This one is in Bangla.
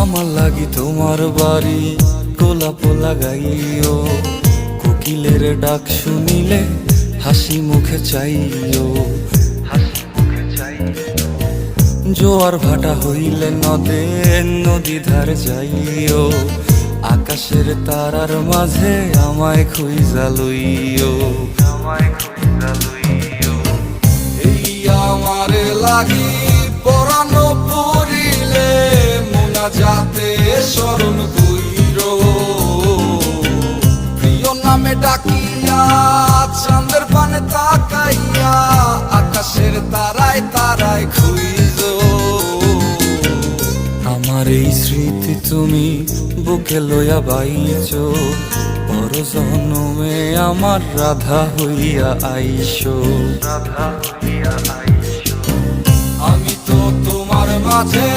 আমার লাগি তোমার বাড়ি গোলাপ লাগাইও, কোকিলের ডাক শুনিলে হাসি মুখে চাইও, জোয়ার ভাটা হইলে নদে নদী ধার যাইও, আকাশের তারার মাঝে আমায় খুঁজা লইও, এই আমারে লাগি পরানো পড়িলে মোনা যাতে স্মরণ কইরো, প্রিয় নামে ডাকিয়া চাঁদের পানে তাকাইয়া আকাশের তারায় তারায় খুঁজো। আমার এই স্মৃতি তুমি বুকে লইয়া বাইছো, পর জন্মে আমার রাধা হইয়া আইসো, আমি তো তোমার মাঝে